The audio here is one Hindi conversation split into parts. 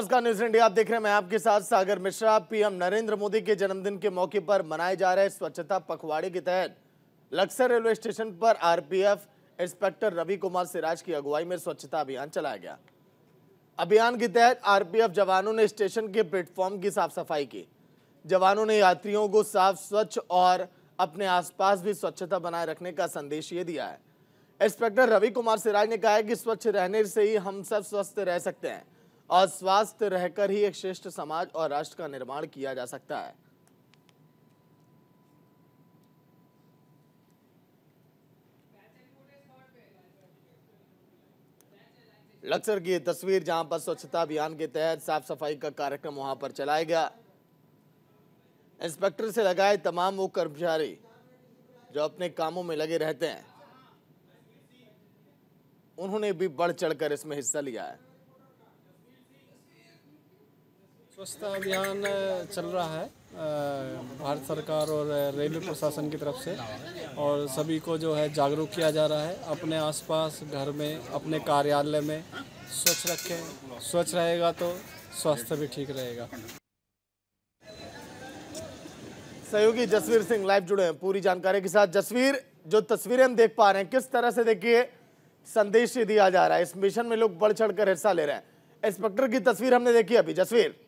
नमस्कार, न्यूज़ इंडिया आप देख रहे हैं। मैं आपके साथ सागर मिश्रा। पीएम नरेंद्र मोदी के जन्मदिन के मौके पर मनाए जा रहे स्वच्छता पखवाड़े के तहत लक्सर रेलवे स्टेशन पर आरपीएफ इंस्पेक्टर रवि कुमार सिराज की अगुवाई में स्वच्छता अभियान चलाया गया। अभियान के तहत आरपीएफ जवानों ने स्टेशन के प्लेटफॉर्म की साफ सफाई की। जवानों ने यात्रियों को साफ, स्वच्छ और अपने आसपास भी स्वच्छता बनाए रखने का संदेश ये दिया है। इंस्पेक्टर रवि कुमार सिराज ने कहा है कि स्वच्छ रहने से ही हम सब स्वस्थ रह सकते हैं और स्वस्थ रहकर ही एक श्रेष्ठ समाज और राष्ट्र का निर्माण किया जा सकता है। लक्सर की तस्वीर जहां पर स्वच्छता अभियान के तहत साफ सफाई का कार्यक्रम वहां पर चलाया गया। इंस्पेक्टर से लगाए तमाम वो कर्मचारी जो अपने कामों में लगे रहते हैं, उन्होंने भी बढ़ चढ़कर इसमें हिस्सा लिया है। स्वच्छता अभियान चल रहा है भारत सरकार और रेलवे प्रशासन की तरफ से, और सभी को जो है जागरूक किया जा रहा है। अपने आसपास, घर में, अपने कार्यालय में स्वच्छ रखें। स्वच्छ रहेगा तो स्वास्थ्य भी ठीक रहेगा। सहयोगी जसवीर सिंह लाइव जुड़े हैं पूरी जानकारी के साथ। जसवीर, जो तस्वीरें हम देख पा रहे हैं, किस तरह से देखिए संदेश दिया जा रहा है, इस मिशन में लोग बढ़ चढ़कर हिस्सा ले रहे हैं। इंस्पेक्टर की तस्वीर हमने देखी अभी। जसवीर,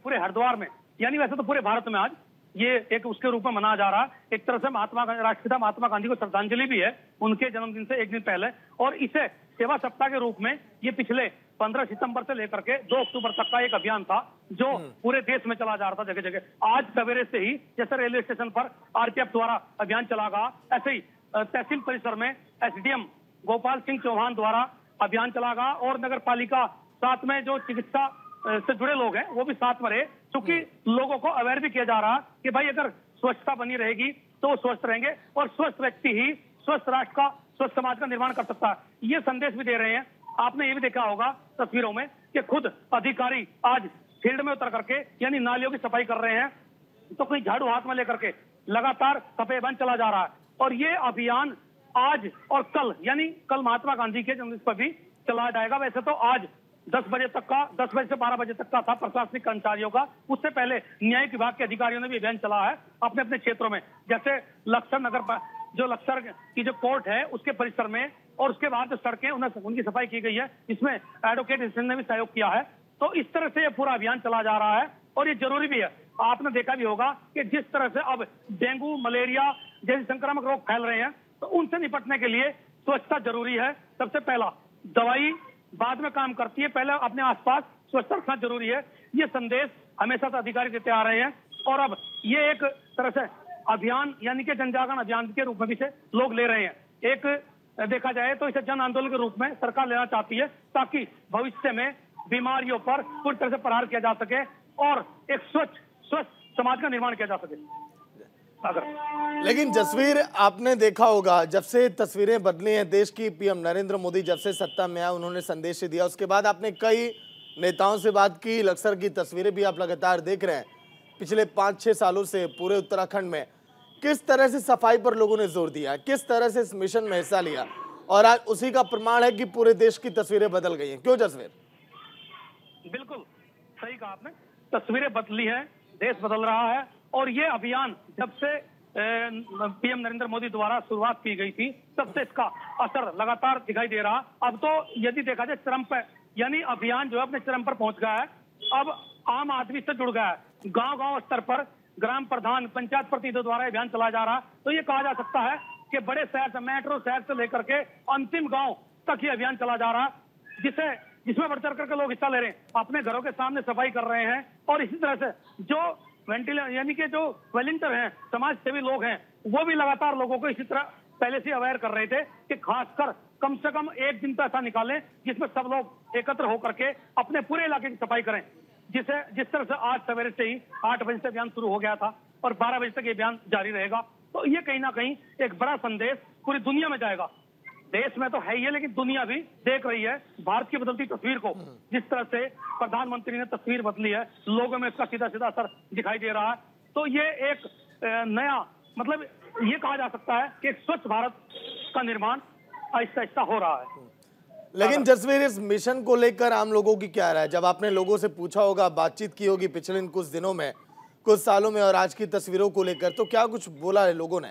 पूरे हरिद्वार में, यानी वैसे तो पूरे भारत में आज ये एक उसके रूप में मनाया जा रहा है। एक तरह से राष्ट्रपिता महात्मा गांधी को श्रद्धांजलि भी है उनके जन्मदिन से एक दिन पहले, और इसे सेवा सप्ताह के रूप में ये पिछले 15 सितंबर से लेकर के 2 अक्टूबर तक का एक अभियान था जो पूरे देश में चला जा रहा था जगह जगह। आज सवेरे से ही जैसे रेलवे स्टेशन पर आरपीएफ द्वारा अभियान चला गया, ऐसे ही तहसील परिसर में एसडीएम गोपाल सिंह चौहान द्वारा अभियान चला गया, और नगर पालिका साथ में जो चिकित्सा से जुड़े लोग हैं वो भी साथ में रहे, क्योंकि लोगों को अवेयर भी किया जा रहा कि भाई अगर स्वच्छता बनी रहेगी तो वो स्वस्थ रहेंगे, और स्वस्थ व्यक्ति ही स्वस्थ राष्ट्र का, स्वस्थ समाज का निर्माण कर सकता है। ये संदेश भी दे रहे हैं। आपने ये भी देखा होगा तस्वीरों में कि खुद अधिकारी आज फील्ड में उतर करके यानी नालियों की सफाई कर रहे हैं, तो कोई झाड़ू हाथ में लेकर के लगातार सफाई अभियान चला जा रहा है। और ये अभियान आज और कल, यानी कल महात्मा गांधी के जन्मदिन पर भी चलाया जाएगा। वैसे तो आज 10 बजे तक का, 10 बजे से 12 बजे तक का था प्रशासनिक कर्मचारियों का। उससे पहले न्यायिक विभाग के अधिकारियों ने भी अभियान चला है अपने अपने क्षेत्रों में, जैसे लक्सर नगर, जो लक्सर की जो कोर्ट है उसके परिसर में, और उसके बाद जो सड़कें उनकी सफाई की गई है, इसमें एडवोकेट ने भी सहयोग किया है। तो इस तरह से ये पूरा अभियान चला जा रहा है, और ये जरूरी भी है। आपने देखा भी होगा कि जिस तरह से अब डेंगू, मलेरिया जैसे संक्रामक रोग फैल रहे हैं, तो उनसे निपटने के लिए स्वच्छता जरूरी है। सबसे पहला, दवाई बाद में काम करती है, पहले अपने आसपास स्वच्छता रखना जरूरी है। ये संदेश हमेशा से अधिकारी देते आ रहे हैं, और अब ये एक तरह से अभियान यानी कि जनजागरण अभियान के रूप में भी से लोग ले रहे हैं। एक देखा जाए तो इसे जन आंदोलन के रूप में सरकार लेना चाहती है, ताकि भविष्य में बीमारियों पर पूरी तरह से प्रहार किया जा सके और एक स्वस्थ समाज का निर्माण किया जा सके। लेकिन जसवीर, आपने देखा होगा जब से तस्वीरें बदली हैं देश की, पीएम नरेंद्र मोदी जब से सत्ता में आए उन्होंने संदेश दिया, उसके बाद आपने कई नेताओं से बात की। लक्सर की तस्वीरें भी आप लगातार देख रहे हैं। पिछले 5-6 सालों से पूरे उत्तराखंड में किस तरह से सफाई पर लोगों ने जोर दिया, किस तरह से इस मिशन में हिस्सा लिया, और आज उसी का प्रमाण है कि पूरे देश की तस्वीरें बदल गई हैं। क्यों जसवीर? बिल्कुल सही कहा आपने, तस्वीरें बदली हैं, देश बदल रहा है, और ये अभियान जब से पीएम नरेंद्र मोदी द्वारा शुरुआत की गई थी तब से इसका असर लगातार दिखाई दे रहा। अब तो यदि देखा जाए चरम पर, यानी अभियान जो है अपने चरम पर पहुंच गया है। अब आम आदमी से जुड़ गया है, गांव-गांव स्तर पर ग्राम प्रधान, पंचायत प्रतिनिधियों द्वारा अभियान चलाया जा रहा। तो ये कहा जा सकता है कि बड़े शहर से, मेट्रो शहर से लेकर के अंतिम गाँव तक ये अभियान चला जा रहा, जिसमें बढ़ चढ़ करके लोग हिस्सा ले रहे हैं, अपने घरों के सामने सफाई कर रहे हैं। और इसी तरह से जो वेंटिलेटर यानी कि जो वॉलंटियर हैं, समाज सेवी लोग हैं, वो भी लगातार लोगों को इसी तरह पहले से अवेयर कर रहे थे कि खासकर कम से कम एक दिन तो ऐसा निकालें जिसमें सब लोग एकत्र होकर के अपने पूरे इलाके की सफाई करें। जिस तरह से आज सवेरे से ही 8 बजे से अभियान शुरू हो गया था और 12 बजे तक ये अभियान जारी रहेगा, तो ये कहीं ना कहीं एक बड़ा संदेश पूरी दुनिया में जाएगा। देश में तो है ही है, लेकिन दुनिया भी देख रही है भारत की बदलती तस्वीर को। जिस तरह से प्रधानमंत्री ने तस्वीर बदली है, लोगों में इसका सीधा सीधा असर दिखाई दे रहा है। तो ये एक नया, मतलब ये कहा जा सकता है कि एक स्वच्छ भारत का निर्माण आहिस्ता आहिस्ता हो रहा है। लेकिन जसवीर, इस मिशन को लेकर आम लोगों की क्या राय है? जब आपने लोगों से पूछा होगा, बातचीत की होगी पिछले इन कुछ दिनों में, कुछ सालों में, और आज की तस्वीरों को लेकर, तो क्या कुछ बोला है लोगों ने?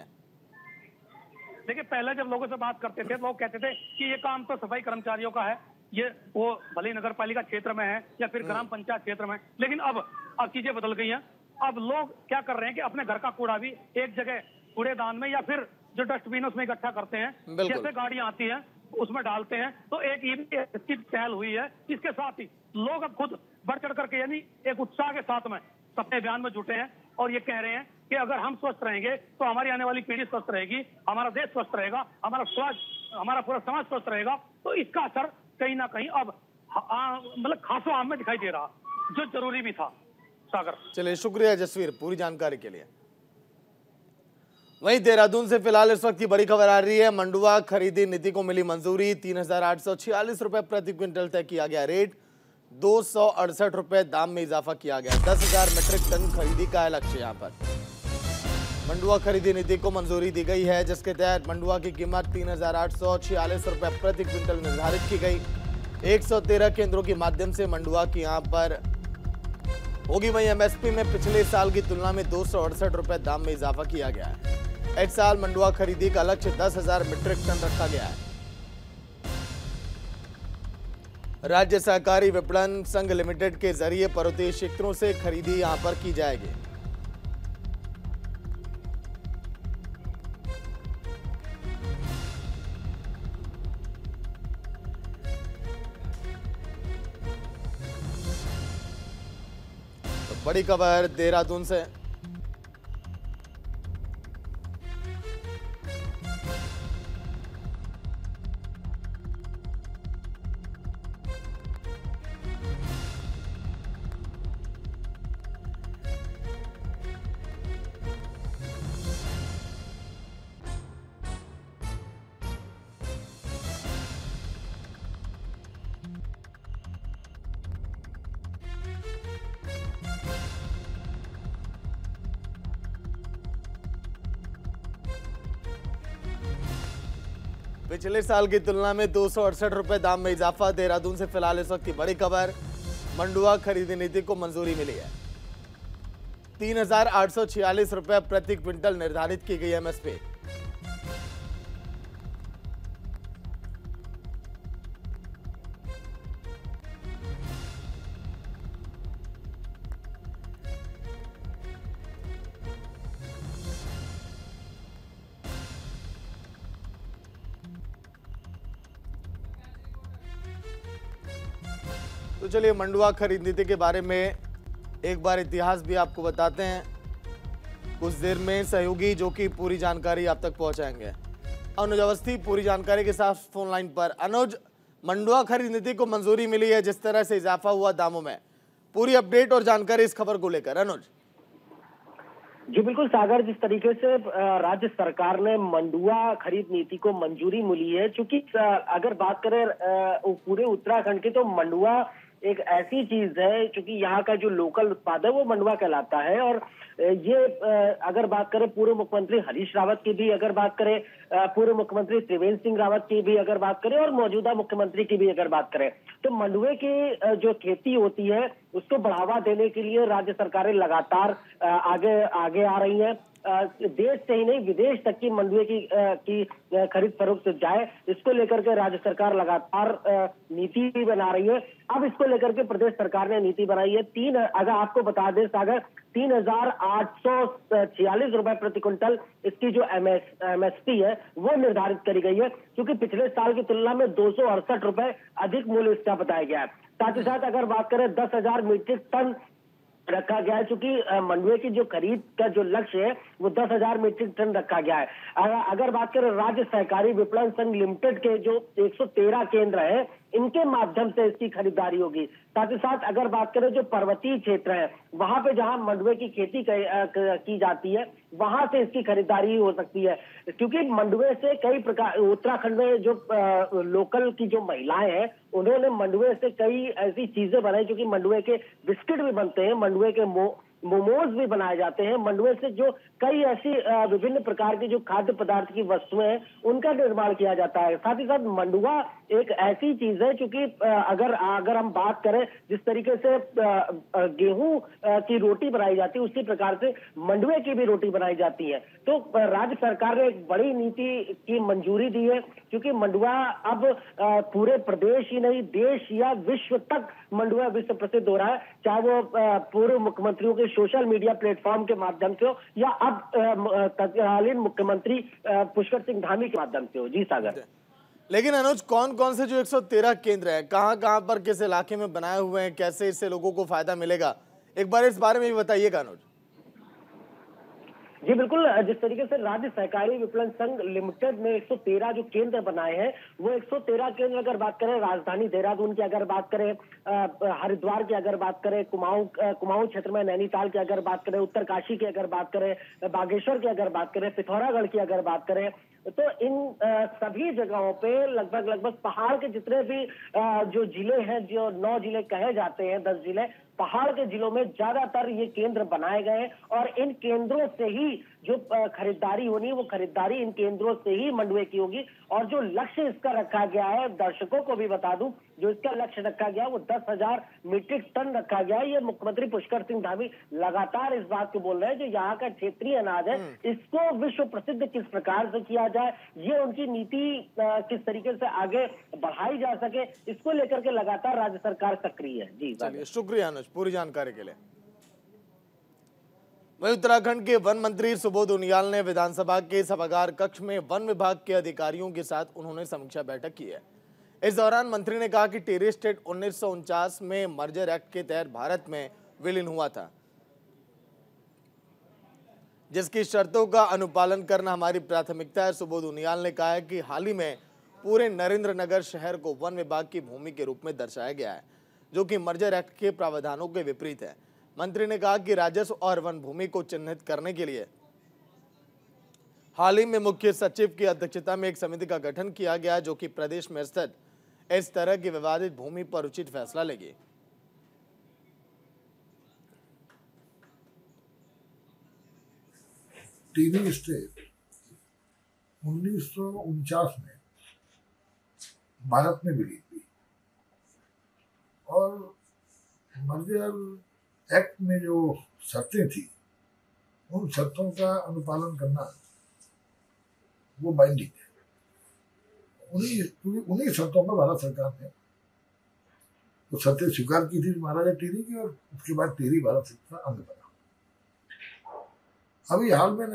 देखिए, पहले जब लोगों से बात करते थे, लोग कहते थे कि ये काम तो सफाई कर्मचारियों का है, ये वो भले नगर पालिका क्षेत्र में है या फिर ग्राम पंचायत क्षेत्र में। लेकिन अब चीजें बदल गई हैं। अब लोग क्या कर रहे हैं कि अपने घर का कूड़ा भी एक जगह कूड़ेदान में या फिर जो डस्टबिन उसमें इकट्ठा करते हैं, जैसे गाड़ियां आती हैं उसमें डालते हैं। तो एक इसकी पहल हुई है। इसके साथ ही लोग अब खुद बढ़ चढ़ करके, यानी एक उत्साह के साथ में सफाई अभियान में जुटे हैं और ये कह रहे हैं कि अगर हम स्वस्थ रहेंगे तो हमारी आने वाली पीढ़ी स्वस्थ रहेगी, हमारा देश स्वस्थ रहेगा, हमारा पूरा समाज स्वस्थ रहेगा। तो इसका असर कहीं ना कहीं अब मतलब खासो आम में दिखाई दे रहा, जो जरूरी भी था। सागर, चलिए, शुक्रिया जसवीर पूरी जानकारी के लिए। वहीं देहरादून से फिलहाल इस वक्त की बड़ी खबर आ रही है। मंडुआ खरीदी नीति को मिली मंजूरी। 3,846 रुपए प्रति क्विंटल तय किया गया रेट। 268 रुपए दाम में इजाफा किया गया। 10,000 मीट्रिक टन खरीदी का है लक्ष्य। यहाँ पर मंडुआ खरीदी नीति को मंजूरी दी गई है, जिसके तहत मंडुआ की कीमत 3,846 रुपए प्रति क्विंटल निर्धारित की गई। 113 केंद्रों के माध्यम से मंडुआ की यहाँ पर होगी। वहीं एमएसपी में पिछले साल की तुलना में 268 रुपए दाम में इजाफा किया गया है। इस साल मंडुआ खरीदी का लक्ष्य 10,000 मीट्रिक टन रखा गया है। राज्य सहकारी विपणन संघ लिमिटेड के जरिए पर्वतीय क्षेत्रों से खरीदी यहां पर की जाएगी। तो बड़ी खबर देहरादून से। पिछले साल की तुलना में 268 रुपए दाम में इजाफा। देहरादून से फिलहाल इस वक्त की बड़ी खबर, मंडुआ खरीदी नीति को मंजूरी मिली है। 3,846 रुपए प्रति क्विंटल निर्धारित की गई एमएसपी। तो चलिए, मंडुआ खरीद नीति के बारे में एक बार इतिहास भी आपको बताते हैं। कुछ देर में सहयोगी जो कि पूरी जानकारी आप तक पहुंचाएंगे। अनुज अवस्थी पूरी जानकारी के साथ फोन लाइन पर। अनुज, मंडुआ खरीद नीति को मंजूरी मिली है, जिस तरह से इजाफा हुआ दामों में, पूरी अपडेट और जानकारी इस खबर को लेकर। अनुज जी बिल्कुल सागर, जिस तरीके से राज्य सरकार ने मंडुआ खरीद नीति को मंजूरी मिली है, क्योंकि अगर बात करें पूरे उत्तराखंड की, तो मंडुआ एक ऐसी चीज है क्योंकि यहाँ का जो लोकल उत्पाद है वो मंडुआ कहलाता है। और ये अगर बात करें पूर्व मुख्यमंत्री हरीश रावत की भी अगर बात करें, पूर्व मुख्यमंत्री त्रिवेंद्र सिंह रावत की भी अगर बात करें, और मौजूदा मुख्यमंत्री की भी अगर बात करें, तो मंडुए की जो खेती होती है उसको बढ़ावा देने के लिए राज्य सरकारें लगातार आगे आ रही हैं। देश से ही नहीं, विदेश तक की मंडुए की खरीद फरोख्त जाए, इसको लेकर के राज्य सरकार लगातार नीति भी बना रही है। अब इसको लेकर के प्रदेश सरकार ने नीति बनाई है। अगर आपको बता दें सागर, 3,846 रुपए प्रति क्विंटल इसकी जो एमएसपी है वो निर्धारित करी गई है, क्योंकि पिछले साल की तुलना में 268 रुपए अधिक मूल्य इसका बताया गया है। साथ ही साथ अगर बात करें 10,000 मीट्रिक टन रखा गया है, क्योंकि मंडुए की जो खरीद का जो लक्ष्य है वो 10,000 मीट्रिक टन रखा गया है। अगर बात करें राज्य सहकारी विपणन संघ लिमिटेड के जो 113 केंद्र है, इनके माध्यम से इसकी खरीदारी होगी। साथ ही साथ अगर बात करें जो पर्वतीय क्षेत्र है, वहां पे जहां मंडुए की खेती की जाती है, वहां से इसकी खरीदारी हो सकती है, क्योंकि मंडुए से कई प्रकार, उत्तराखंड में जो लोकल की जो महिलाएं हैं उन्होंने मंडुए से कई ऐसी चीजें बनाई, क्योंकि मंडुए के बिस्किट भी बनते हैं, मंडुए के मोमोज भी बनाए जाते हैं। मंडुए से जो कई ऐसी विभिन्न प्रकार की जो खाद्य पदार्थ की वस्तुएं हैं उनका निर्माण किया जाता है। साथ ही साथ मंडुआ एक ऐसी चीज है क्योंकि अगर हम बात करें जिस तरीके से गेहूं की रोटी बनाई जाती है उसी प्रकार से मंडुए की भी रोटी बनाई जाती है। तो राज्य सरकार ने एक बड़ी नीति की मंजूरी दी है क्योंकि मंडुआ अब पूरे प्रदेश ही नहीं देश या विश्व तक मंडुआ विश्व प्रसिद्ध हो रहा है, चाहे वो पूर्व मुख्यमंत्रियों के सोशल मीडिया प्लेटफॉर्म के माध्यम से हो या अब तत्कालीन मुख्यमंत्री पुष्कर सिंह धामी के माध्यम से हो। जी सागर। लेकिन अनुज, कौन कौन से जो 113 केंद्र है, कहां कहां पर किस इलाके में बनाए हुए हैं, कैसे इससे लोगों को फायदा मिलेगा, एक बार इस बारे में भी बताइएगा अनुज। जी बिल्कुल, जिस तरीके से राज्य सहकारी विपणन संघ लिमिटेड ने 113 जो केंद्र बनाए हैं वो 113 केंद्र अगर बात करें राजधानी देहरादून की, अगर बात करें हरिद्वार की, अगर बात करें कुमाऊं क्षेत्र में नैनीताल की, अगर बात करें उत्तरकाशी की, अगर बात करें बागेश्वर की, अगर बात करें पिथौरागढ़ की, अगर बात करें तो इन सभी जगहों पे लगभग पहाड़ के जितने भी जो जिले हैं, जो 9 जिले कहे जाते हैं, 10 जिले पहाड़ के जिलों में ज्यादातर ये केंद्र बनाए गए हैं और इन केंद्रों से ही जो खरीदारी होनी है वो खरीदारी इन केंद्रों से ही मंडुए की होगी। और जो लक्ष्य इसका रखा गया है, दर्शकों को भी बता दूं, जो इसका लक्ष्य रखा गया वो 10,000 मीट्रिक टन रखा गया है। ये मुख्यमंत्री पुष्कर सिंह धामी लगातार इस बात को बोल रहे हैं जो यहाँ का क्षेत्रीय अनाज है इसको विश्व प्रसिद्ध किस प्रकार से किया जाए, ये उनकी नीति किस तरीके से आगे बढ़ाई जा सके, इसको लेकर के लगातार राज्य सरकार सक्रिय है। जी चलिए, शुक्रिया अनुज पूरी जानकारी के लिए। वहीं उत्तराखंड के वन मंत्री सुबोध उनियाल ने विधानसभा के सभागार कक्ष में वन विभाग के अधिकारियों के साथ उन्होंने समीक्षा बैठक की है। इस दौरान मंत्री ने कहा कि टेरी स्टेट 1949 में मर्जर एक्ट के तहत भारत में विलीन हुआ था, जिसकी शर्तों का अनुपालन करना हमारी प्राथमिकता है। सुबोध उनियाल ने कहा है कि हाल ही में पूरे नरेंद्रनगर शहर को वन विभाग की भूमि के रूप में दर्शाया गया है, जो कि मर्जर एक्ट के प्रावधानों के विपरीत है। मंत्री ने कहा कि राजस्व और वन भूमि को चिन्हित करने के लिए हाल ही में मुख्य सचिव की अध्यक्षता में एक समिति का गठन किया गया, जो कि प्रदेश में स्थित इस तरह की विवादित भूमि पर उचित फैसला लेगी। टेरी स्टेट 1949 में भारत में विलीन हुई और मर्जर एक्ट में जो शर्तें थी उन शर्तों का अनुपालन करना वो बाइंडिंग है। उन्हीं शर्तों पर भारत सरकार ने तो शर्तें स्वीकार की थी महाराजा टेरी की और उसके बाद टेरी भारत का अंग बना। अभी हाल में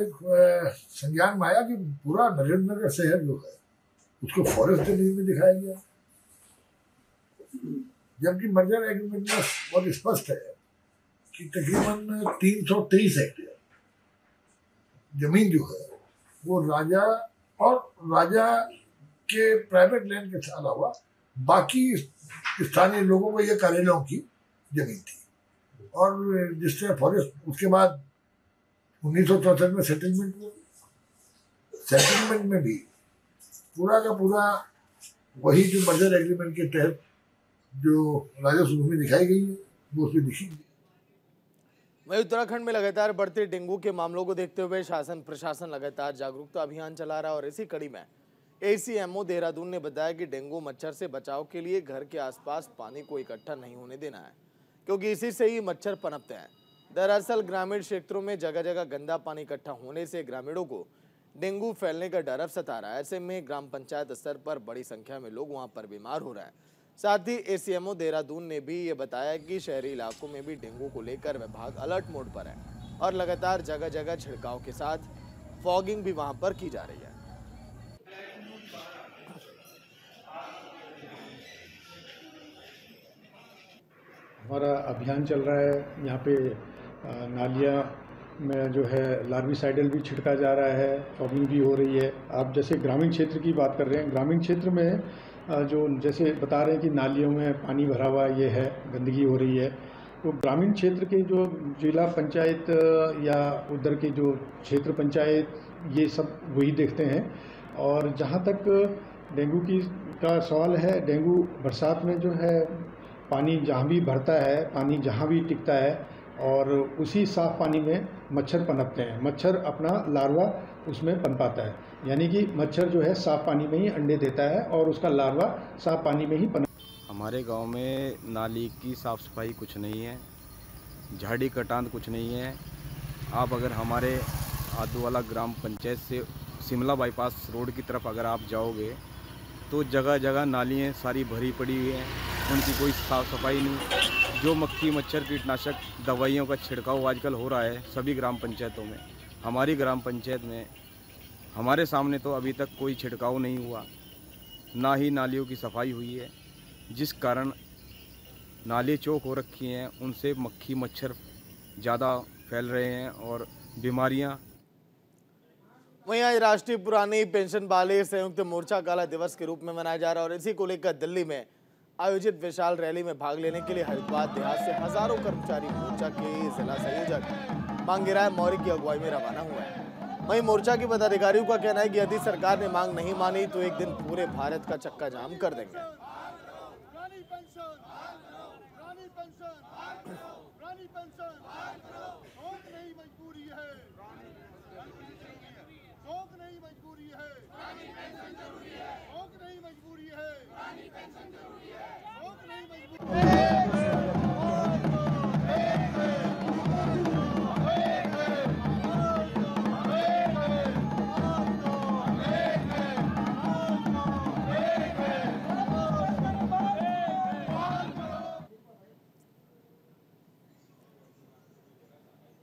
संज्ञान में आया कि पूरा नरेंद्रनगर शहर जो है उसको फॉरेस्ट डिवीजन में दिखाया गया, जबकि मर्जर एग्रीमेंट में बहुत स्पष्ट है कि तकरीबन 323 हेक्टेयर जमीन जो है वो राजा और राजा के प्राइवेट लैंड के अलावा बाकी स्थानीय लोगों को, ये कार्यालयों की जमीन थी। और जिस तरह फॉरेस्ट उसके बाद 1964 में सेटलमेंट हुआ, सेटलमेंट में भी पूरा का पूरा वही जो मर्जर एग्रीमेंट के तहत जो राजस्व भूमि दिखाई गई है वो उसमें दिखी। वहीं उत्तराखंड में लगातार बढ़ते डेंगू के मामलों को देखते हुए शासन प्रशासन लगातार जागरूकता अभियान चला रहा है और इसी कड़ी में ACMO देहरादून ने बताया कि डेंगू मच्छर से बचाव के लिए घर के आसपास पानी को इकट्ठा नहीं होने देना है, क्योंकि इसी से ही मच्छर पनपते हैं। दरअसल ग्रामीण क्षेत्रों में जगह जगह गंदा पानी इकट्ठा होने से ग्रामीणों को डेंगू फैलने का डर सता रहा है। ऐसे में ग्राम पंचायत स्तर पर बड़ी संख्या में लोग वहां पर बीमार हो रहे हैं। साथ ही ACMO देहरादून ने भी ये बताया कि शहरी इलाकों में भी डेंगू को लेकर विभाग अलर्ट मोड पर है और लगातार जगह जगह छिड़काव के साथ फॉगिंग भी वहां पर की जा रही है। हमारा अभियान चल रहा है, यहाँ पे नालियाँ में जो है लार्विसाइडल भी छिड़का जा रहा है, फॉगिंग भी हो रही है। आप जैसे ग्रामीण क्षेत्र की बात कर रहे हैं, ग्रामीण क्षेत्र में जो जैसे बता रहे हैं कि नालियों में पानी भरा हुआ ये है, गंदगी हो रही है, तो ग्रामीण क्षेत्र के जो जिला पंचायत या उधर के जो क्षेत्र पंचायत ये सब वही देखते हैं। और जहाँ तक डेंगू का सवाल है, डेंगू बरसात में जो है पानी जहाँ भी भरता है, पानी जहाँ भी टिकता है और उसी साफ पानी में मच्छर पनपते हैं। मच्छर अपना लार्वा उसमें पनपाता है, यानी कि मच्छर जो है साफ पानी में ही अंडे देता है और उसका लार्वा साफ पानी में ही पनप। हमारे गांव में नाली की साफ़ सफाई कुछ नहीं है, झाड़ी कटान कुछ नहीं है। आप अगर हमारे आदूवाला ग्राम पंचायत से शिमला बाईपास रोड की तरफ अगर आप जाओगे तो जगह जगह नालियाँ सारी भरी पड़ी हुई हैं, उनकी कोई साफ़ सफाई नहीं। जो मक्खी मच्छर कीटनाशक दवाइयों का छिड़काव आजकल हो रहा है सभी ग्राम पंचायतों में, हमारी ग्राम पंचायत में हमारे सामने तो अभी तक कोई छिड़काव नहीं हुआ, ना ही नालियों की सफाई हुई है, जिस कारण नाली चौक हो रखी हैं, उनसे मक्खी मच्छर ज़्यादा फैल रहे हैं और बीमारियां। वहीं आज राष्ट्रीय पुरानी पेंशन वाले संयुक्त मोर्चा काला दिवस के रूप में मनाया जा रहा है और इसी को लेकर दिल्ली में आयोजित विशाल रैली में भाग लेने के लिए हरिद्वार देहात से हजारों कर्मचारी मोर्चा के जिला संयोजक मांगेराय मौर्य की अगुवाई में रवाना हुए हैं। वहीं मोर्चा के पदाधिकारियों का कहना है कि यदि सरकार ने मांग नहीं मानी तो एक दिन पूरे भारत का चक्का जाम कर देंगे।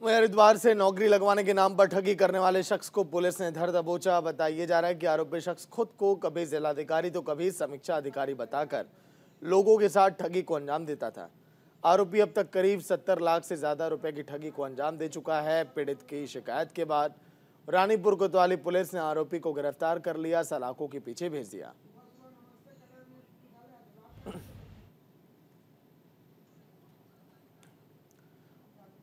हरिद्वार से नौकरी लगवाने के नाम पर ठगी करने वाले शख्स को पुलिस ने धर दबोचा। बताया जा रहा है कि आरोपी शख्स खुद को कभी जिलाधिकारी तो कभी समीक्षा अधिकारी बताकर लोगों के साथ ठगी को अंजाम देता था। आरोपी अब तक करीब 70 लाख से ज्यादा रुपए की ठगी को अंजाम दे चुका है। पीड़ित की शिकायत के बाद रानीपुर कोतवाली पुलिस ने आरोपी को गिरफ्तार कर लिया, सलाखों के पीछे भेज दिया।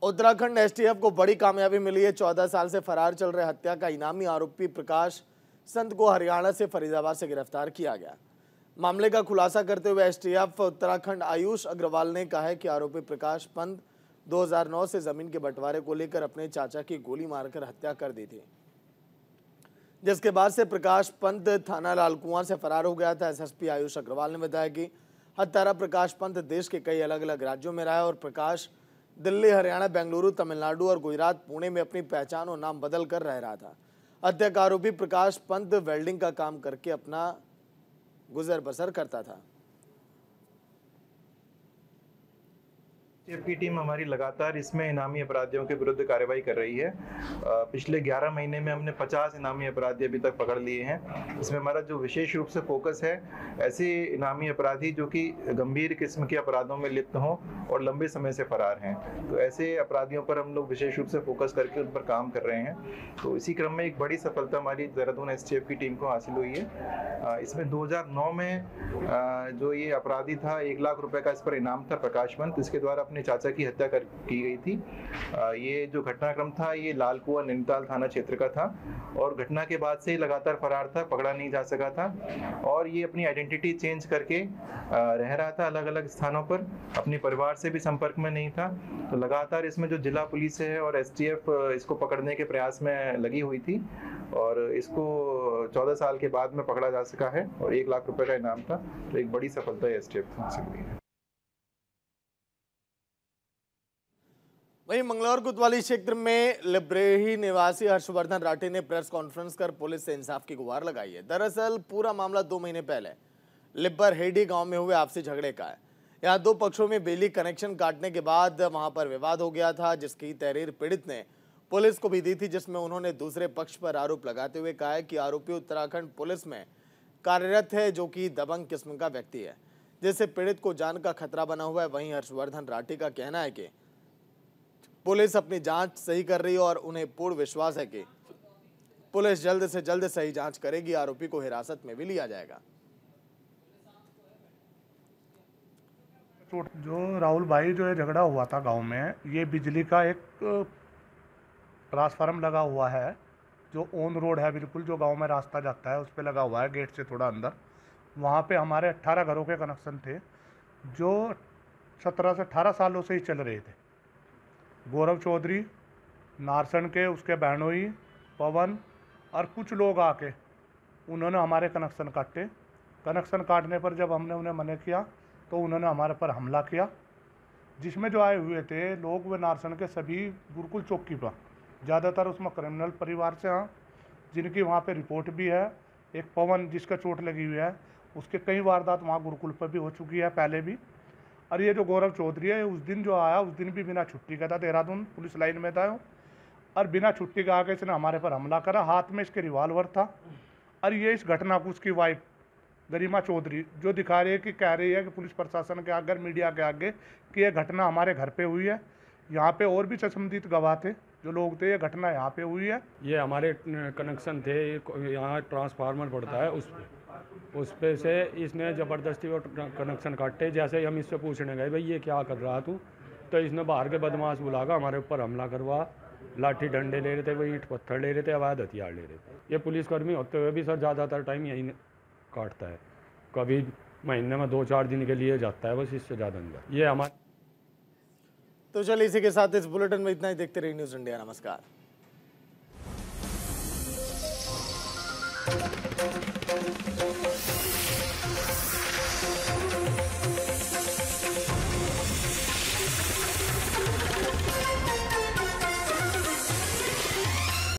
उत्तराखंड एसटीएफ को बड़ी कामयाबी मिली है। 14 साल से फरार चल रहे हत्या का इनामी आरोपी प्रकाश संत को हरियाणा से फरीदाबाद से गिरफ्तार किया गया। मामले का खुलासा करते हुए एसटीएफ उत्तराखंड आयुष अग्रवाल ने कहा है कि आरोपी प्रकाश पंत 2009 से जमीन के बंटवारे को लेकर अपने चाचा की गोली मारकर हत्या कर दी थी, जिसके बाद से प्रकाश पंत थाना लालकुआं से फरार हो गया था। एसएसपी आयुष अग्रवाल ने बताया कि हत्यारा प्रकाश पंत देश के कई अलग अलग राज्यों में रहा है और प्रकाश दिल्ली, हरियाणा, बेंगलुरु, तमिलनाडु और गुजरात, पुणे में अपनी पहचान और नाम बदल कर रह रहा था। हत्या का आरोपी प्रकाश पंत वेल्डिंग का काम करके अपना गुजर बसर करता था। एसटीएफ की टीम हमारी लगातार इसमें इनामी अपराधियों के विरुद्ध कार्रवाई कर रही है। पिछले 11 महीने में हमने 50 इनामी अपराधी अभी तक पकड़ लिए हैं। इसमें हमारा जो विशेष रूप से फोकस है ऐसे इनामी अपराधी जो कि गंभीर किस्म के अपराधों में लिप्त हों और लंबे समय से फरार हैं। तो ऐसे अपराधियों पर हम लोग विशेष रूप से फोकस करके उन पर काम कर रहे हैं। तो इसी क्रम में एक बड़ी सफलता हमारी देहरादून एसटीएफ की टीम को हासिल हुई है। इसमें 2009 में जो ये अपराधी था, 1 लाख रुपए का इस पर इनाम था प्रकाश पंत, इसके द्वारा अपने चाचा की हत्या की गई थी। ये जो घटनाक्रम था ये लालकुआं नैनीताल थाना क्षेत्र का था और घटना के बाद से लगातार फरार था, पकड़ा नहीं जा सका था और ये अपनी आइडेंटिटी चेंज करके रह रहा था अलग अलग स्थानों पर, अपने परिवार से भी संपर्क में नहीं था। तो लगातार इसमें जो जिला पुलिस है और एसटीएफ इसको पकड़ने के प्रयास में लगी हुई थी और इसको 14 साल के बाद में पकड़ा जा सका है और 1 लाख रुपए का इनाम था। तो एक बड़ी सफलता एसटीएफ हासिल हुई है। वहीं मंगलौर कोतवाली क्षेत्र में लिब्रेही निवासी हर्षवर्धन राठी ने प्रेस कॉन्फ्रेंस कर पुलिस से इंसाफ की गुहार लगाई है। दरअसल पूरा मामला 2 महीने पहले लिब्बर हेडी गांव में हुए आपसी झगड़े का है। यहां 2 पक्षों में बिजली कनेक्शन काटने के बाद वहां पर विवाद हो गया था, जिसकी तहरीर पीड़ित ने पुलिस को भी दी थी, जिसमें उन्होंने दूसरे पक्ष पर आरोप लगाते हुए कहा है कि आरोपी उत्तराखंड पुलिस में कार्यरत है, जो कि दबंग किस्म का व्यक्ति है, जिससे पीड़ित को जान का खतरा बना हुआ है। वहीं हर्षवर्धन राठी का कहना है कि पुलिस अपनी जांच सही कर रही है और उन्हें पूर्ण विश्वास है कि पुलिस जल्द से जल्द सही जांच करेगी। आरोपी को हिरासत में भी लिया जाएगा। जो राहुल भाई जो ये झगड़ा हुआ था गांव में, ये बिजली का एक ट्रांसफार्मर लगा हुआ है जो ऑन रोड है, बिल्कुल जो गांव में रास्ता जाता है उस पर लगा हुआ है, गेट से थोड़ा अंदर। वहाँ पे हमारे 18 घरों के कनेक्शन थे जो 17 से 18 सालों से ही चल रहे थे। गौरव चौधरी, नारसन के उसके बहनोई, पवन और कुछ लोग आके उन्होंने हमारे कनेक्शन काटे। कनेक्शन काटने पर जब हमने उन्हें मना किया तो उन्होंने हमारे पर हमला किया, जिसमें जो आए हुए थे लोग वे नारसन के सभी गुरुकुल चौकी पर, ज़्यादातर उसमें क्रिमिनल परिवार से हैं, जिनकी वहाँ पे रिपोर्ट भी है। एक पवन जिसका चोट लगी हुई है, उसके कई वारदात वहाँ गुरुकुल पर भी हो चुकी है पहले भी। और ये जो गौरव चौधरी है, उस दिन जो आया उस दिन भी बिना छुट्टी का था, देहरादून पुलिस लाइन में था, और बिना छुट्टी का आके इसने हमारे पर हमला करा। हाथ में इसके रिवॉल्वर था। और ये इस घटना को उसकी वाइफ गरिमा चौधरी जो दिखा रही है कि कह रही है कि पुलिस प्रशासन के आगे, मीडिया के आगे, कि यह घटना हमारे घर पे हुई है। यहाँ पे और भी चश्मदीद गवाह थे जो लोग थे, ये घटना यहाँ पे हुई है। ये हमारे कनेक्शन थे, यहाँ ट्रांसफार्मर पड़ता है उस पे से इसने ज़बरदस्ती वो कनेक्शन काटे। जैसे हम इससे पूछने गए भाई ये क्या कर रहा तू, तो इसने बाहर के बदमाश बुलाकर हमारे ऊपर हमला करवा, लाठी डंडे ले रहे थे, वो ईंट पत्थर ले रहे थे, अवैध हथियार ले रहे थे। ये पुलिसकर्मी होते हुए भी सर ज़्यादातर टाइम यहीं काटता है, कभी महीने में 2-4 दिन के लिए जाता है, बस इससे ज़्यादा नहीं। ये हमारे तो चलिए इसी के साथ इस बुलेटिन में इतना ही। देखते रहिए न्यूज़ इंडिया। नमस्कार।